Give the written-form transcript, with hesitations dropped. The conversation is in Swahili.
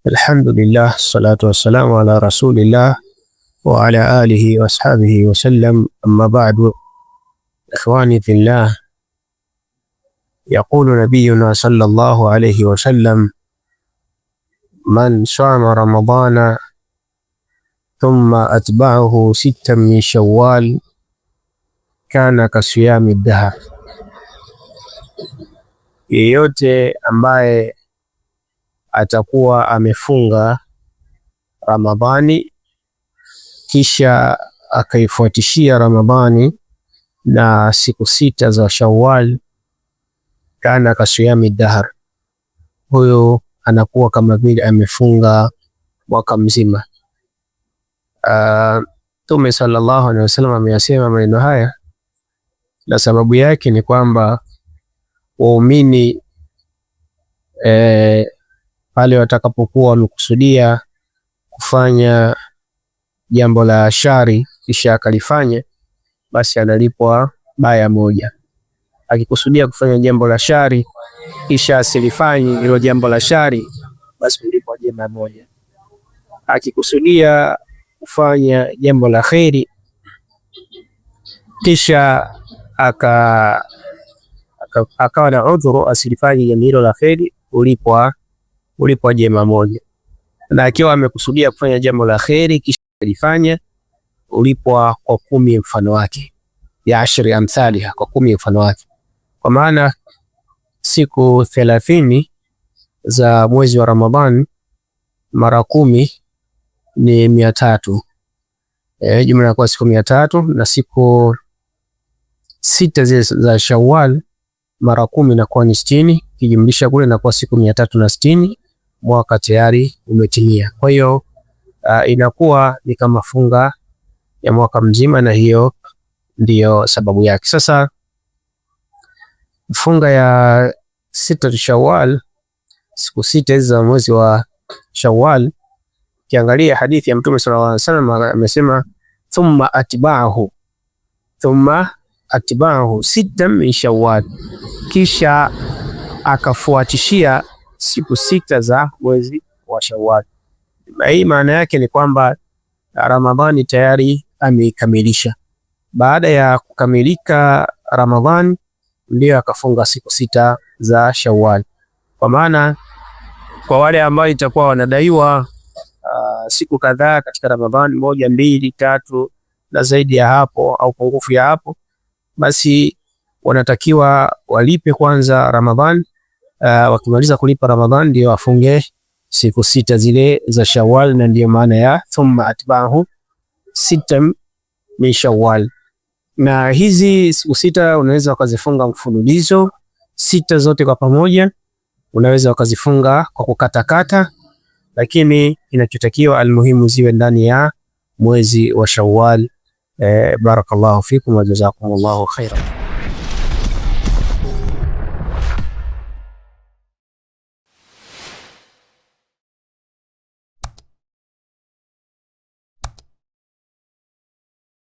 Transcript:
Alhamdulillah, salatu wassalamu ala rasulillah wa ala alihi wa ashabihi wa sallam, amma ba'du. Ikhwani fillah, yaqulu nabiyuna sallallahu alayhi wa sallam, man sama ramadana thumma atba'ahu sittan min shawwal kana kasiyami dahar, yeyote ambaye atakuwa amefunga Ramadhani kisha akaifuatishia Ramadhani na siku sita za Shawwal, kana kasiyami dahar, huyo anakuwa kama vile amefunga mwaka mzima. Mtume sallallahu alaihi wasallam ameyasema maneno haya, na sababu yake ni kwamba waumini pale watakapokuwa wamekusudia kufanya jambo la shari kisha akalifanya, basi analipwa baya moja. Akikusudia kufanya jambo la shari kisha asilifanye hilo jambo la shari, basi analipwa jema moja. Akikusudia kufanya jambo la kheri kisha akawa na udhuru asilifanye jambo hilo la kheri, ulipwa jema moja. Na akiwa amekusudia kufanya jambo la kheri kisha alifanya, ulipwa kwa 10 mfano wake, ya 10 amthaliha, kwa 10 mfano wake. Kwa maana siku 30 za mwezi wa Ramadhani mara 10 ni 300, jumla inakuwa siku 300, na siku 6 za Shawwal mara 10 inakuwa ni 60, kijumlisha kule inakuwa siku 360, mwaka tayari umetimia. Kwa hiyo inakuwa ni kama funga ya mwaka mzima, na hiyo ndiyo sababu yake. Sasa funga ya 6 Shawwal, siku 6 za mwezi wa Shawwal, kiangalia hadithi ya Mtume sallallahu alaihi wasallam amesema thumma atba'ahu sittan min Shawwal, kisha akafuatishia siku 6 za mwezi wa Shawwal. Hii maana yake ni kwamba Ramadhani tayari ameikamilisha. Baada ya kukamilika Ramadhani ndio akafunga siku 6 za Shawwal. Kwa maana kwa wale ambao itakuwa wanadaiwa siku kadhaa katika Ramadhani, 1, 2, 3 na zaidi ya hapo au pungufu ya hapo, basi wanatakiwa walipe kwanza Ramadhani. Wakimaliza kulipa Ramadhani ndio wafunge siku 6 zile za Shawwal, na ndio maana ya thumma atba'ahu sittan min Shawwal. Na hizi siku 6 unaweza ukazifunga mfululizo 6 zote kwa pamoja, unaweza ukazifunga kwa kukatakata, lakini inachotakiwa almuhimu ziwe ndani ya mwezi wa Shawwal. Barakallahu fikum wa jazakumullahu khairan.